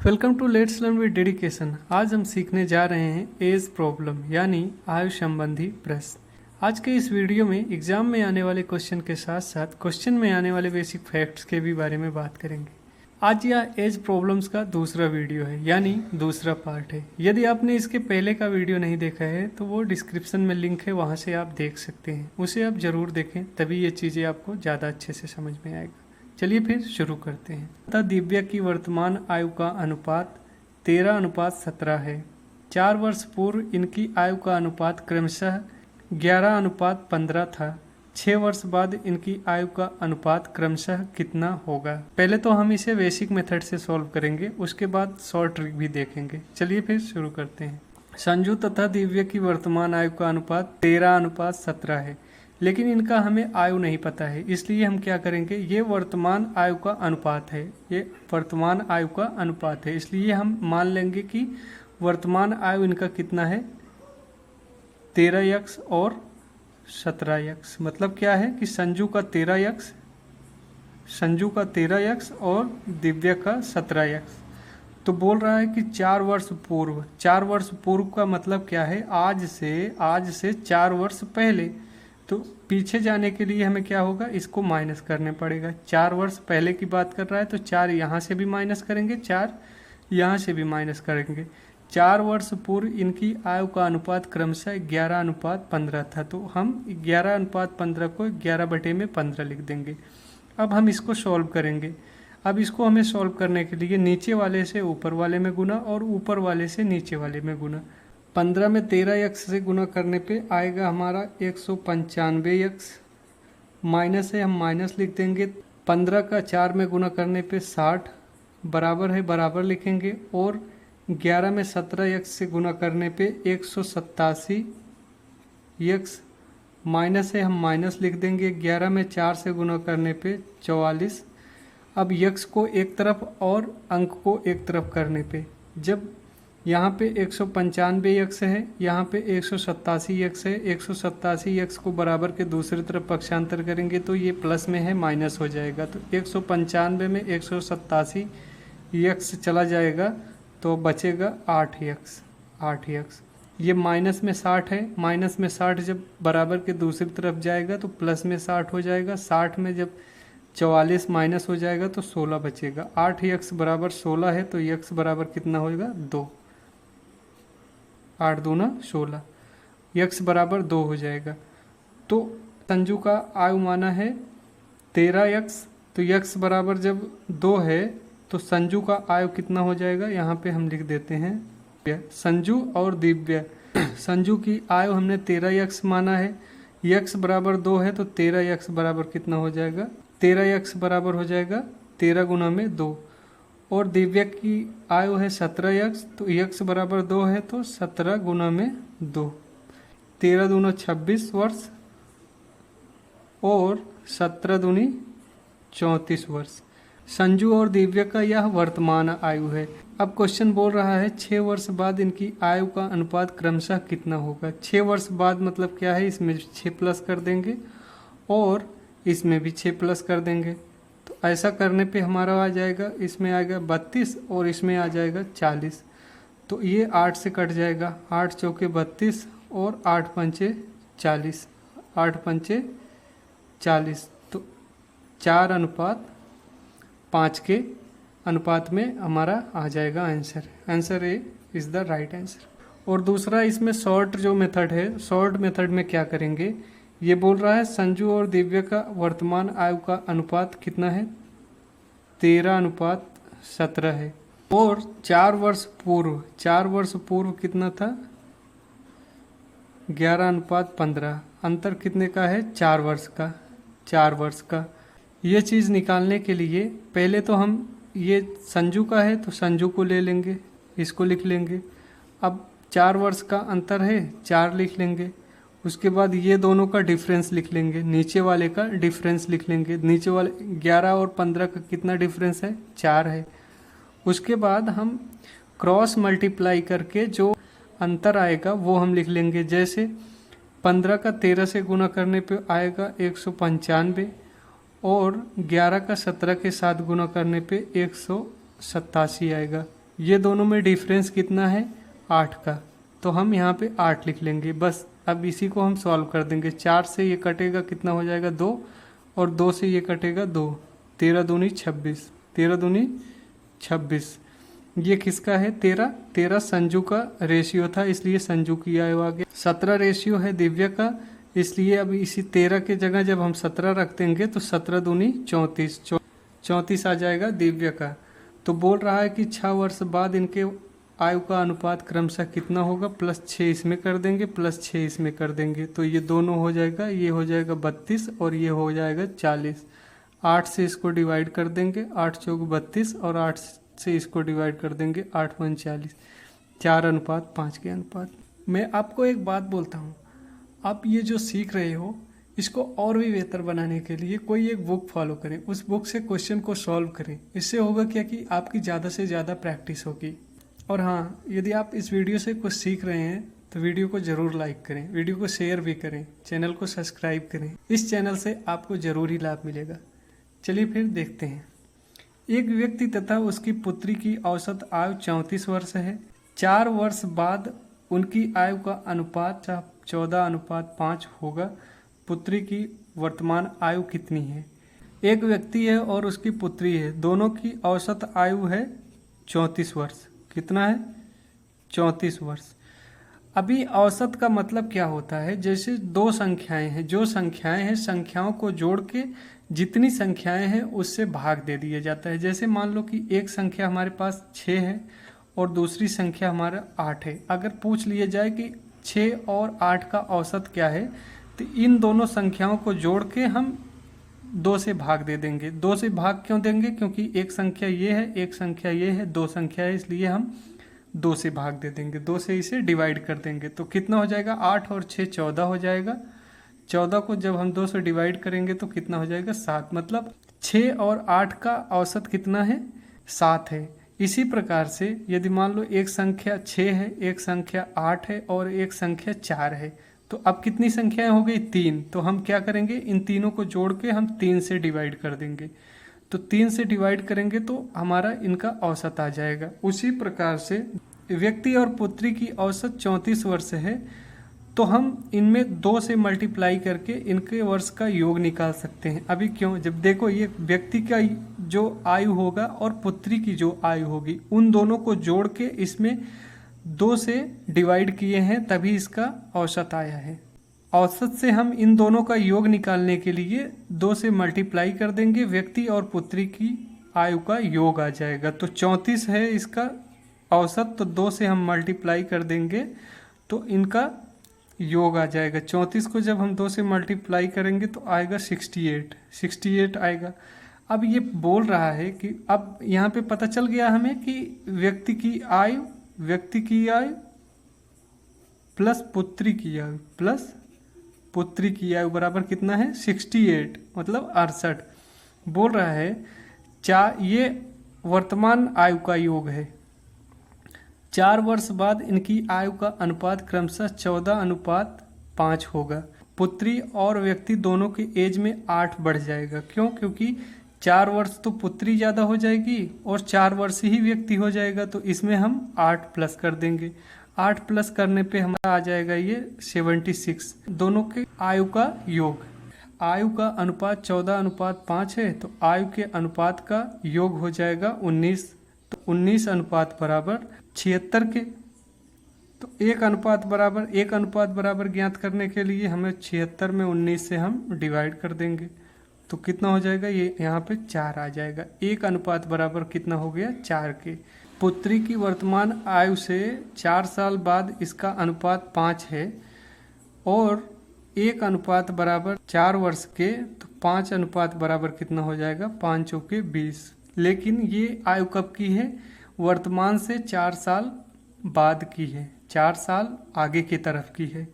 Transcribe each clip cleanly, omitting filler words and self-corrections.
Welcome to let's learn with dedication. आज हम सीखने जा रहे हैं एज प्रॉब्लम यानी आयु संबंधी प्रश्न। आज के इस वीडियो में एग्जाम में आने वाले क्वेश्चन के साथ साथ क्वेश्चन में आने वाले बेसिक फैक्ट्स के भी बारे में बात करेंगे। आज यह एज प्रॉब्लम्स का दूसरा वीडियो है यानी दूसरा पार्ट है। यदि आपने इसके पहले का वीडियो नहीं देखा है तो वो डिस्क्रिप्शन में लिंक है, वहाँ से आप देख सकते हैं। उसे आप ज़रूर देखें, तभी ये चीज़ें आपको ज़्यादा अच्छे से समझ में आएगा। चलिए फिर शुरू करते हैं। तथा दिव्या की वर्तमान आयु का अनुपात 13:17 है। 4 वर्ष पूर्व इनकी आयु का अनुपात क्रमशः 11:15 था। 6 वर्ष बाद इनकी आयु का अनुपात क्रमशः कितना होगा? पहले तो हम इसे बेसिक मेथड से सॉल्व करेंगे, उसके बाद शॉर्ट ट्रिक भी देखेंगे। चलिए फिर शुरू करते हैं। संजू तथा दिव्या की वर्तमान आयु का अनुपात 13:17 है, लेकिन इनका हमें आयु नहीं पता है, इसलिए हम क्या करेंगे, ये वर्तमान आयु का अनुपात है, ये वर्तमान आयु का अनुपात है, इसलिए हम मान लेंगे कि वर्तमान आयु इनका कितना है, 13x और 17x। मतलब क्या है कि संजू का 13x और दिव्या का 17x। तो बोल रहा है कि 4 वर्ष पूर्व का मतलब क्या है, आज से 4 वर्ष पहले। तो पीछे जाने के लिए हमें क्या होगा, इसको माइनस करने पड़ेगा। 4 वर्ष पहले की बात कर रहा है तो 4 यहाँ से भी माइनस करेंगे, 4 यहाँ से भी माइनस करेंगे। 4 वर्ष पूर्व इनकी आयु का अनुपात क्रमशः 11:15 था, तो हम 11:15 को 11/15 लिख देंगे। अब हम इसको सॉल्व करेंगे। अब इसको हमें सॉल्व करने के लिए नीचे वाले से ऊपर वाले में गुना और ऊपर वाले से नीचे वाले में गुना। 15 में 13x से गुना करने पे आएगा हमारा 195x, माइनस है हम माइनस लिख देंगे। 15 का 4 में गुना करने पे 60, बराबर है बराबर लिखेंगे। और 11 में 17x से गुना करने पे 187x, माइनस है हम माइनस लिख देंगे। 11 में 4 से गुना करने पे 44। अब x को एक तरफ और अंक को एक तरफ करने पे, जब यहाँ पे 195x है, यहाँ पे 187x है, 187x को बराबर के दूसरी तरफ पक्षांतर करेंगे तो ये प्लस में है, माइनस हो जाएगा। तो 195 में 187x चला जाएगा तो बचेगा 8x। ये माइनस में 60 है, माइनस में 60 जब बराबर के दूसरी तरफ जाएगा तो प्लस में 60 हो जाएगा। 60 में जब 44 माइनस हो जाएगा तो 16 बचेगा। 8x बराबर 16 है तो x बराबर कितना होगा, 2। 8 दूना 16, x बराबर 2 हो जाएगा। तो संजू का आयु माना है 13x, तो x बराबर जब 2 है तो संजू का आयु कितना हो जाएगा, यहाँ पे हम लिख देते हैं संजू और दिव्या। संजू की आयु हमने 13x माना है, x बराबर 2 है तो 13x बराबर कितना हो जाएगा, 13x बराबर हो जाएगा 13 गुना में 2। और दिव्या की आयु है 17x, तो x बराबर 2 है तो 17 गुना में 2। 13 दूना 26 वर्ष और 17 दूनी 34 वर्ष। संजू और दिव्या का यह वर्तमान आयु है। अब क्वेश्चन बोल रहा है 6 वर्ष बाद इनकी आयु का अनुपात क्रमशः कितना होगा। 6 वर्ष बाद मतलब क्या है, इसमें 6 प्लस कर देंगे और इसमें भी 6 प्लस कर देंगे। तो ऐसा करने पे हमारा आ जाएगा, इसमें आएगा 32 और इसमें आ जाएगा 40। तो ये 8 से कट जाएगा, 8 चौके 32 और 8 पंचे 40, 8 पंचे 40। तो 4:5 के अनुपात में हमारा आ जाएगा answer. Answer A is the right answer. और दूसरा इसमें शॉर्ट जो मेथड है, शॉर्ट मेथड में क्या करेंगे, ये बोल रहा है संजू और दिव्या का वर्तमान आयु का अनुपात कितना है, 13:17 है। और 4 वर्ष पूर्व कितना था, 11:15। अंतर कितने का है, 4 वर्ष का। ये चीज़ निकालने के लिए पहले तो हम, ये संजू का है तो संजू को ले लेंगे, इसको लिख लेंगे। अब 4 वर्ष का अंतर है, 4 लिख लेंगे। उसके बाद ये दोनों का डिफरेंस लिख लेंगे, नीचे वाले का डिफरेंस लिख लेंगे। नीचे वाले 11 और 15 का कितना डिफरेंस है, 4 है। उसके बाद हम क्रॉस मल्टीप्लाई करके जो अंतर आएगा वो हम लिख लेंगे। जैसे 15 का 13 से गुना करने पे आएगा 195 और 11 का 17 के साथ गुना करने पे 187 आएगा। ये दोनों में डिफरेंस कितना है 8 का, तो हम यहाँ पे 8 लिख लेंगे बस। अब इसी को हम सॉल्व कर देंगे। 4 से ये कटेगा कितना हो जाएगा 2, और 2 से ये कटेगा 2, 13 दूनी 26, 13 दूनी 26। ये किसका है 13? 13 संजू का रेशियो था, इसलिए संजू की आयु आ गया। 17 रेशियो है दिव्या का, इसलिए अब इसी 13 के जगह जब हम 17 रख देंगे तो 17 दूनी 34, 34 आ जाएगा दिव्या का। तो बोल रहा है कि 6 वर्ष बाद इनके आयु का अनुपात क्रमशः कितना होगा, +6 इसमें कर देंगे, +6 इसमें कर देंगे, तो ये दोनों हो जाएगा, ये हो जाएगा 32 और ये हो जाएगा 40। 8 से इसको डिवाइड कर देंगे, 8 चौक 32 और 8 से इसको डिवाइड कर देंगे, 8 × 40, 4:5 के अनुपात। मैं आपको एक बात बोलता हूँ, आप ये जो सीख रहे हो इसको और भी बेहतर बनाने के लिए कोई एक बुक फॉलो करें, उस बुक से क्वेश्चन को सॉल्व करें। इससे होगा क्या कि आपकी ज़्यादा से ज़्यादा प्रैक्टिस होगी। और हाँ, यदि आप इस वीडियो से कुछ सीख रहे हैं तो वीडियो को ज़रूर लाइक करें, वीडियो को शेयर भी करें, चैनल को सब्सक्राइब करें। इस चैनल से आपको ज़रूर ही लाभ मिलेगा। चलिए फिर देखते हैं। एक व्यक्ति तथा उसकी पुत्री की औसत आयु 34 वर्ष है। 4 वर्ष बाद उनकी आयु का अनुपात 14:5 होगा। पुत्री की वर्तमान आयु कितनी है? एक व्यक्ति है और उसकी पुत्री है, दोनों की औसत आयु है 34 वर्ष। कितना है? 34 वर्ष। अभी औसत का मतलब क्या होता है? जैसे दो संख्याएं हैं, जो संख्याएं हैं संख्याओं को जोड़ के जितनी संख्याएं हैं उससे भाग दे दिया जाता है। जैसे मान लो कि एक संख्या हमारे पास 6 है और दूसरी संख्या हमारा 8 है। अगर पूछ लिया जाए कि 6 और 8 का औसत क्या है, तो इन दोनों संख्याओं को जोड़ के हम 2 से भाग दे देंगे। 2 से भाग क्यों देंगे? क्योंकि एक संख्या ये है, एक संख्या ये है, 2 संख्या है, इसलिए हम 2 से भाग दे देंगे, 2 से इसे डिवाइड कर देंगे। तो कितना हो जाएगा? 8 और 6 14 हो जाएगा। 14 को जब हम 2 से डिवाइड करेंगे तो कितना हो जाएगा? 7। मतलब 6 और 8 का औसत कितना है? 7 है। इसी प्रकार से यदि मान लो एक संख्या 6 है, एक संख्या 8 है और एक संख्या 4 है, तो अब कितनी संख्याएं हो गई? 3। तो हम क्या करेंगे? इन तीनों को जोड़ के हम 3 से डिवाइड कर देंगे। तो 3 से डिवाइड करेंगे तो हमारा इनका औसत आ जाएगा। उसी प्रकार से व्यक्ति और पुत्री की औसत 34 वर्ष है, तो हम इनमें 2 से मल्टीप्लाई करके इनके वर्ष का योग निकाल सकते हैं। अभी क्यों? जब देखो ये व्यक्ति का जो आयु होगा और पुत्री की जो आयु होगी, उन दोनों को जोड़ के इसमें 2 से डिवाइड किए हैं, तभी इसका औसत आया है। औसत से हम इन दोनों का योग निकालने के लिए 2 से मल्टीप्लाई कर देंगे, व्यक्ति और पुत्री की आयु का योग आ जाएगा। तो 34 है इसका औसत, तो 2 से हम मल्टीप्लाई कर देंगे तो इनका योग आ जाएगा। 34 को जब हम 2 से मल्टीप्लाई करेंगे तो आएगा 68 आएगा। अब ये बोल रहा है कि अब यहाँ पे पता चल गया हमें कि व्यक्ति की आयु प्लस पुत्री की आयु बराबर कितना है? 68, मतलब 68। बोल रहा है ये वर्तमान आयु का योग है। 4 वर्ष बाद इनकी आयु का अनुपात क्रमशः 14:5 होगा। पुत्री और व्यक्ति दोनों की एज में 8 बढ़ जाएगा। क्यों? क्योंकि 4 वर्ष तो पुत्री ज़्यादा हो जाएगी और 4 वर्ष ही व्यक्ति हो जाएगा, तो इसमें हम 8 प्लस कर देंगे। 8 प्लस करने पे हमारा आ जाएगा ये 76। दोनों के आयु का योग, आयु का अनुपात 14:5 है, तो आयु के अनुपात का योग हो जाएगा 19। तो 19 अनुपात बराबर 76 के। तो एक अनुपात बराबर ज्ञात करने के लिए हमें 76 में 19 से हम डिवाइड कर देंगे, तो कितना हो जाएगा? ये यहाँ पे 4 आ जाएगा। एक अनुपात बराबर कितना हो गया? 4 के। पुत्री की वर्तमान आयु से 4 साल बाद इसका अनुपात 5 है और एक अनुपात बराबर 4 वर्ष के, तो 5 अनुपात बराबर कितना हो जाएगा? 5 चौके 20। लेकिन ये आयु कब की है? वर्तमान से 4 साल बाद की है, 4 साल आगे की तरफ की है।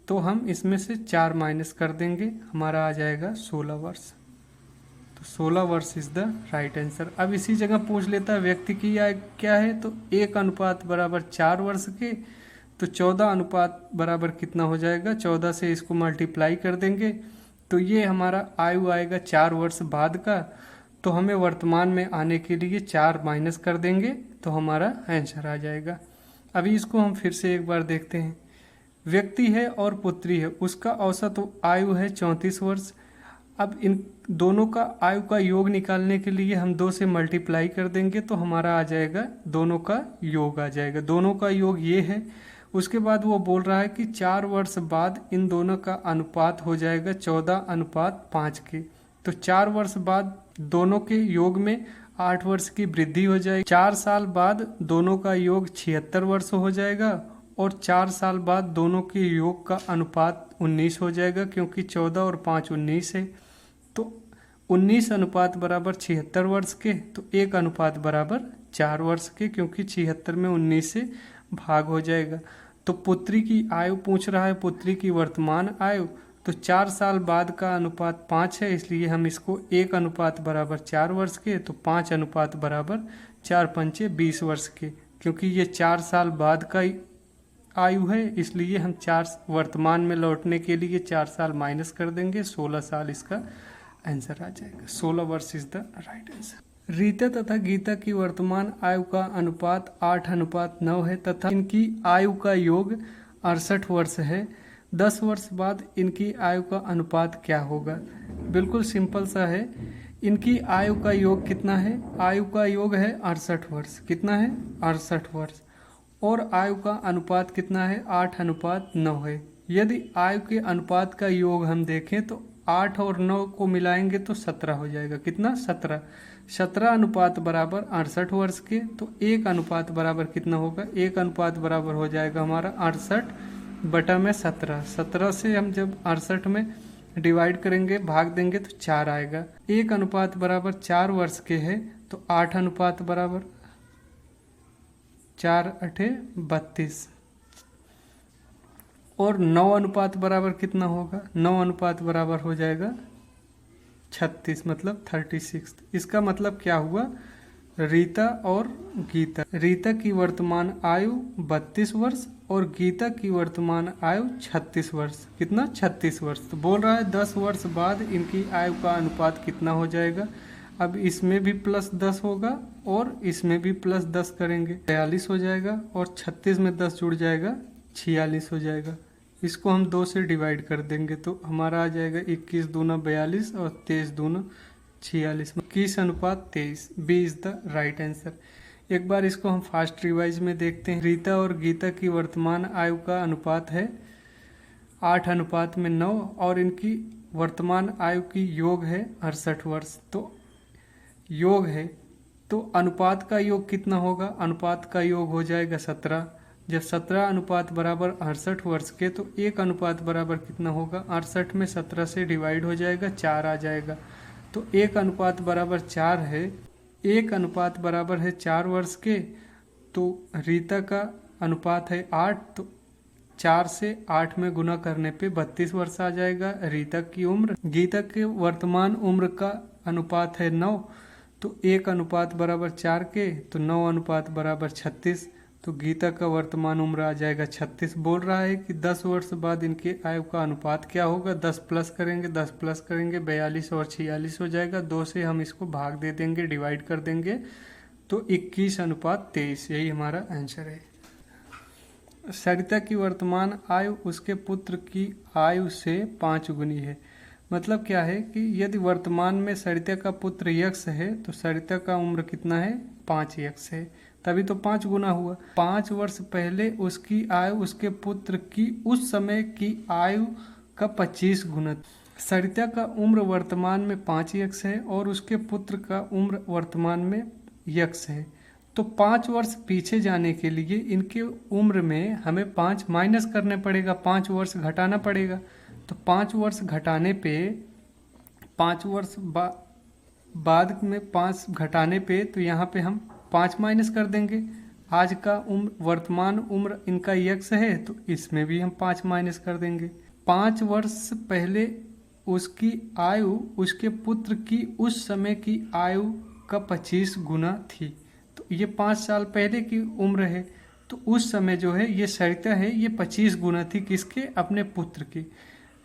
तो हम इसमें से 4 माइनस कर देंगे, हमारा आ जाएगा 16 वर्ष। तो 16 वर्ष इज द राइट आंसर। अब इसी जगह पूछ लेता है व्यक्ति की आयु क्या है, तो 1 अनुपात बराबर 4 वर्ष के, तो 14 अनुपात बराबर कितना हो जाएगा? 14 से इसको मल्टीप्लाई कर देंगे, तो ये हमारा आयु आएगा 4 वर्ष बाद का। तो हमें वर्तमान में आने के लिए 4 माइनस कर देंगे तो हमारा आंसर आ जाएगा। अभी इसको हम फिर से एक बार देखते हैं। व्यक्ति है और पुत्री है, उसका औसत आयु है 34 वर्ष। अब इन दोनों का आयु का योग निकालने के लिए हम 2 से मल्टीप्लाई कर देंगे तो हमारा आ जाएगा, दोनों का योग आ जाएगा। दोनों का योग ये है। उसके बाद वो बोल रहा है कि 4 वर्ष बाद इन दोनों का अनुपात हो जाएगा 14:5 के। तो 4 वर्ष बाद दोनों के योग में 8 वर्ष की वृद्धि हो जाएगी। 4 साल बाद दोनों का योग 76 वर्ष हो जाएगा और 4 साल बाद दोनों के योग का अनुपात 19 हो जाएगा, क्योंकि 14 और 5 19 है। तो 19 अनुपात बराबर 76 वर्ष के, तो 1 अनुपात बराबर 4 वर्ष के, क्योंकि 76 में 19 से भाग हो जाएगा। तो पुत्री की आयु पूछ रहा है, पुत्री की वर्तमान आयु, तो 4 साल बाद का अनुपात 5 है, इसलिए हम इसको 1 अनुपात बराबर 4 वर्ष के, तो 5 अनुपात बराबर 4 पंचे 20 वर्ष के। क्योंकि ये 4 साल बाद का आयु है, इसलिए हम 4 वर्तमान में लौटने के लिए 4 साल माइनस कर देंगे, 16 साल इसका आंसर आ जाएगा। 16 वर्ष is the right answer. Rita तथा गीता की वर्तमान आयु का अनुपात 8:9 है तथा इनकी आयु का योग 68 वर्ष है। 10 वर्ष बाद इनकी आयु का अनुपात क्या होगा? बिल्कुल सिंपल सा है। इनकी आयु का योग कितना है? आयु का योग है 68 वर्ष। कितना है? 68 वर्ष। और आयु का अनुपात कितना है? 8:9 है। यदि आयु के अनुपात का योग हम देखें तो 8 और 9 को मिलाएंगे तो 17 हो जाएगा। कितना? 17। 17 अनुपात बराबर 68 वर्ष के, तो 1 अनुपात बराबर कितना होगा? 1 अनुपात बराबर हो जाएगा हमारा 68/17। 17 से हम जब 68 में डिवाइड करेंगे, भाग देंगे तो 4 आएगा। 1 अनुपात बराबर 4 वर्ष के है, तो 8 अनुपात बराबर 4 8 32 और 9 अनुपात बराबर कितना होगा? 9 अनुपात बराबर हो जाएगा 36, मतलब 36। इसका मतलब क्या हुआ? रीता और गीता, रीता की वर्तमान आयु 32 वर्ष और गीता की वर्तमान आयु 36 वर्ष। कितना? 36 वर्ष। तो बोल रहा है 10 वर्ष बाद इनकी आयु का अनुपात कितना हो जाएगा। अब इसमें भी +10 होगा और इसमें भी +10 करेंगे, 42 हो जाएगा और 36 में 10 जुड़ जाएगा, 46 हो जाएगा। इसको हम 2 से डिवाइड कर देंगे तो हमारा आ जाएगा 21 दूना 42 और 23 दूना 46, 21:23। B is the right answer. एक बार इसको हम फास्ट रिवाइज में देखते हैं। रीता और गीता की वर्तमान आयु का अनुपात है 8:9 और इनकी वर्तमान आयु की योग है 68 वर्ष। तो योग है तो अनुपात का योग कितना होगा? अनुपात का योग हो जाएगा 17। जब 17 अनुपात बराबर 68 वर्ष के, तो 1 अनुपात बराबर कितना होगा? 68 में 17 से डिवाइड हो जाएगा, 4 आ जाएगा। तो 1 अनुपात बराबर 4 है। 1 अनुपात बराबर है 4 वर्ष के, तो रीता का अनुपात है 8, तो 4 से 8 में गुना करने पे 32 वर्ष आ जाएगा रीता की उम्र। गीता के वर्तमान उम्र का अनुपात है 9, तो 1 अनुपात बराबर 4 के, तो 9 अनुपात बराबर 36, तो गीता का वर्तमान उम्र आ जाएगा 36। बोल रहा है कि 10 वर्ष बाद इनके आयु का अनुपात क्या होगा? 10 प्लस करेंगे, 10 प्लस करेंगे 42 और 46 हो जाएगा। 2 से हम इसको भाग दे देंगे, डिवाइड कर देंगे, तो 21:23। यही हमारा आंसर है। सरिता की वर्तमान आयु उसके पुत्र की आयु से 5 गुनी है। मतलब क्या है कि यदि वर्तमान में सरिता का पुत्र यक्ष है तो सरिता का उम्र कितना है? 5 यक्ष है, तभी तो 5 गुना हुआ। 5 वर्ष पहले उसकी आयु उसके पुत्र की उस समय की आयु का 25 गुना। सरिता का उम्र वर्तमान में 5 यक्ष है और उसके पुत्र का उम्र वर्तमान में यक्ष है। तो 5 वर्ष पीछे जाने के लिए इनके उम्र में हमें 5 माइनस करने पड़ेगा, 5 वर्ष घटाना पड़ेगा। तो 5 वर्ष घटाने पे 5 वर्ष बाद में 5 घटाने पे, तो यहाँ पे हम 5 माइनस कर देंगे। आज का उम्र, वर्तमान उम्र इनका यक्ष है, तो इसमें भी हम 5 माइनस कर देंगे। 5 वर्ष पहले उसकी आयु उसके पुत्र की उस समय की आयु का 25 गुना थी। तो ये 5 साल पहले की उम्र है, तो उस समय जो है ये सरिता है, ये 25 गुना थी। किसके? अपने पुत्र की।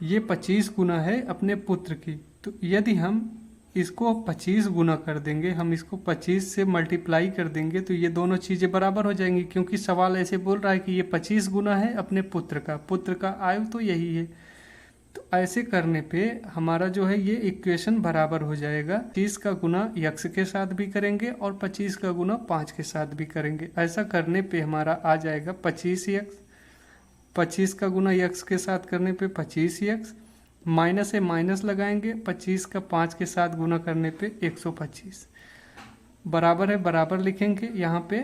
ये 25 गुना है अपने पुत्र की। तो यदि हम इसको 25 गुना कर देंगे, हम इसको 25 से मल्टीप्लाई कर देंगे तो ये दोनों चीज़ें बराबर हो जाएंगी, क्योंकि सवाल ऐसे बोल रहा है कि ये 25 गुना है अपने पुत्र का आयु तो यही है। तो ऐसे करने पे हमारा जो है ये इक्वेशन बराबर हो जाएगा। 30 का गुना यक्स के साथ भी करेंगे और 25 का गुना 5 के साथ भी करेंगे। ऐसा करने पे हमारा आ जाएगा 25 यक्स, 25 का गुना यक्स के साथ करने पे 25 यक्स, माइनस से माइनस लगाएंगे, 25 का 5 के साथ गुना करने पे 125, बराबर है बराबर लिखेंगे यहाँ पे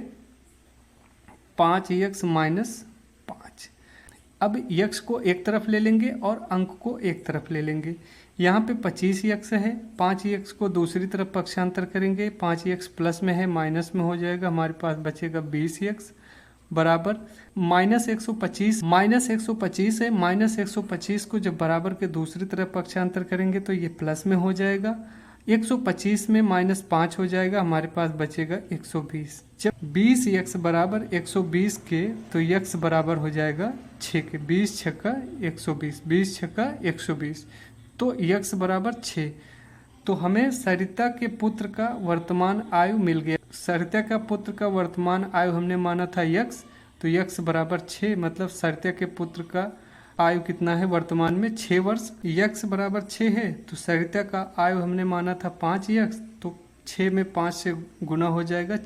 5 यक्स माइनस 5। अब यक्स को एक तरफ ले लेंगे और अंक को एक तरफ ले लेंगे। यहाँ पे 25 यक्स है, 5 यक्स को दूसरी तरफ पक्षांतर करेंगे, 5 यक्स प्लस में है माइनस में हो जाएगा, हमारे पास बचेगा 20 यक्स बराबर -125 है। -125 को जब बराबर के दूसरी तरफ पक्षांतर करेंगे तो ये प्लस में हो जाएगा, 125 में -5 हो जाएगा, हमारे पास बचेगा 120। जब 20 यक्स बराबर 120 के तो यक्स बराबर हो जाएगा 6 के, 20 छक्का 120, 20 छक्का 120, तो यक्स बराबर 6। तो हमें सरिता के पुत्र का वर्तमान आयु मिल गया। सरिता का पुत्र का वर्तमान आयु हमने माना था यक्स, तो यक्स बराबर 6, मतलब सरिता के पुत्र का आयु कितना है वर्तमान में 6 वर्ष। यक्स बराबर 6 है तो सरिता का आयु हमने माना था 5 यक्स, तो 6 में 5 से गुना हो जाएगा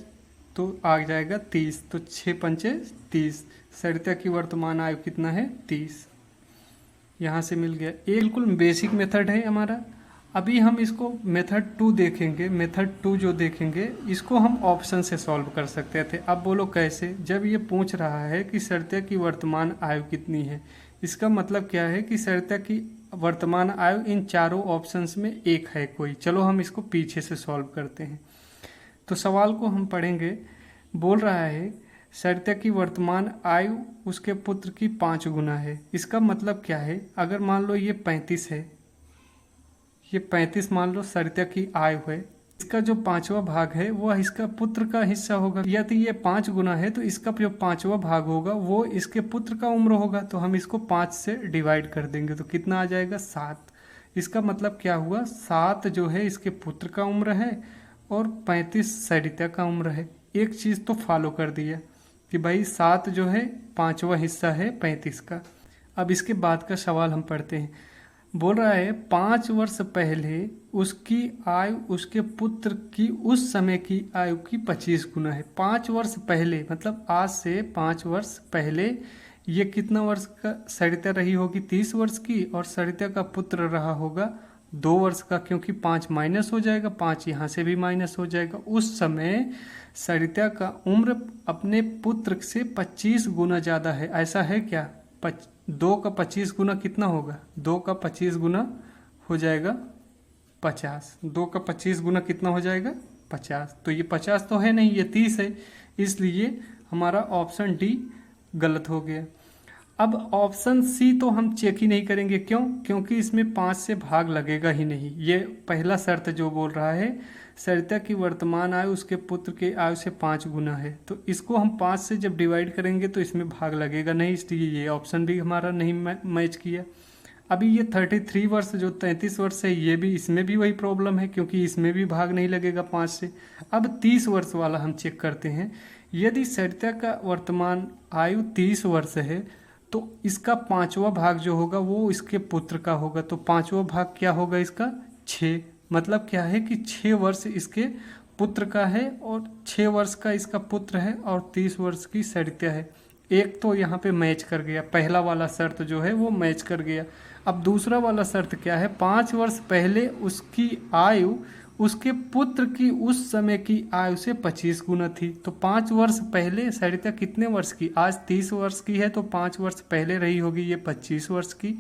तो आ जाएगा 30, तो 6 पंचे 30। सरिता की वर्तमान आयु कितना है 30, यहाँ से मिल गया। ये बिल्कुल बेसिक मेथड है हमारा। अभी हम इसको मेथड 2 देखेंगे। मेथड 2 जो देखेंगे इसको हम ऑप्शन से सॉल्व कर सकते थे। अब बोलो कैसे? जब ये पूछ रहा है कि सरिता की वर्तमान आयु कितनी है, इसका मतलब क्या है कि सरिता की वर्तमान आयु इन चारों ऑप्शंस में एक है कोई। चलो हम इसको पीछे से सॉल्व करते हैं। तो सवाल को हम पढ़ेंगे। बोल रहा है सरिता की वर्तमान आयु उसके पुत्र की 5 गुना है। इसका मतलब क्या है? अगर मान लो ये 35 है, ये 35 मान लो सरिता की आयु है, इसका जो 5वां भाग है वह इसका पुत्र का हिस्सा होगा। यदि ये 5 गुना है तो इसका जो 5वां भाग होगा वो इसके पुत्र का उम्र होगा। तो हम इसको 5 से डिवाइड कर देंगे तो कितना आ जाएगा 7। इसका मतलब क्या हुआ? 7 जो है इसके पुत्र का उम्र है और 35 सरिता का उम्र है। एक चीज़ तो फॉलो कर दिया कि भाई 7 जो है 5वां हिस्सा है 35 का। अब इसके बाद का सवाल हम पढ़ते हैं। बोल रहा है 5 वर्ष पहले उसकी आयु उसके पुत्र की उस समय की आयु की 25 गुना है। 5 वर्ष पहले मतलब आज से 5 वर्ष पहले ये कितना वर्ष का सरिता रही होगी? 30 वर्ष की, और सरिता का पुत्र रहा होगा 2 वर्ष का, क्योंकि 5 माइनस हो जाएगा, 5 यहाँ से भी माइनस हो जाएगा। उस समय सरिता का उम्र अपने पुत्र से 25 गुना ज़्यादा है। ऐसा है क्या? 2 का 25 गुना कितना होगा? 2 का 25 गुना हो जाएगा 50। 2 का 25 गुना कितना हो जाएगा? 50। तो ये 50 तो है नहीं, ये 30 है, इसलिए हमारा ऑप्शन डी गलत हो गया। अब ऑप्शन सी तो हम चेक ही नहीं करेंगे। क्यों? क्योंकि इसमें 5 से भाग लगेगा ही नहीं। ये पहला शर्त जो बोल रहा है सरिता की वर्तमान आयु उसके पुत्र के आयु से 5 गुना है, तो इसको हम 5 से जब डिवाइड करेंगे तो इसमें भाग लगेगा नहीं, इसलिए ये ऑप्शन भी हमारा नहीं मैच किया। अभी ये 33 वर्ष जो 33 वर्ष है ये भी, इसमें भी वही प्रॉब्लम है, क्योंकि इसमें भी भाग नहीं लगेगा 5 से। अब 30 वर्ष वाला हम चेक करते हैं। यदि सरिता का वर्तमान आयु 30 वर्ष है तो इसका 5वां भाग जो होगा वो इसके पुत्र का होगा। तो 5वां भाग क्या होगा इसका? 6। मतलब क्या है कि 6 वर्ष इसके पुत्र का है और 6 वर्ष का इसका पुत्र है और 30 वर्ष की सरिता है। एक तो यहाँ पे मैच कर गया, पहला वाला शर्त जो है वो मैच कर गया। अब दूसरा वाला शर्त क्या है? 5 वर्ष पहले उसकी आयु उसके पुत्र की उस समय की आयु से 25 गुना थी। तो 5 वर्ष पहले सरिता कितने वर्ष की? आज 30 वर्ष की है तो 5 वर्ष पहले रही होगी ये 25 वर्ष की,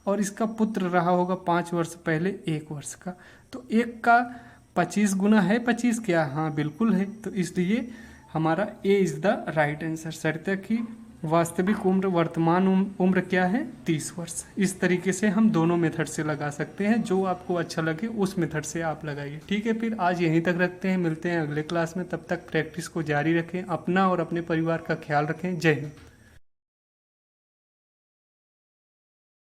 और इसका पुत्र रहा होगा 5 वर्ष पहले 1 वर्ष का। तो 1 का 25 गुना है 25 क्या? हाँ बिल्कुल है। तो इसलिए हमारा A is the right answer. Sarita की वास्तविक उम्र वर्तमान उम्र क्या है? 30 वर्ष। इस तरीके से हम दोनों मेथड से लगा सकते हैं, जो आपको अच्छा लगे उस मेथड से आप लगाइए। ठीक है, फिर आज यहीं तक रखते हैं, मिलते हैं अगले क्लास में। तब तक प्रैक्टिस को जारी रखें, अपना और अपने परिवार का ख्याल रखें। जय हिंद।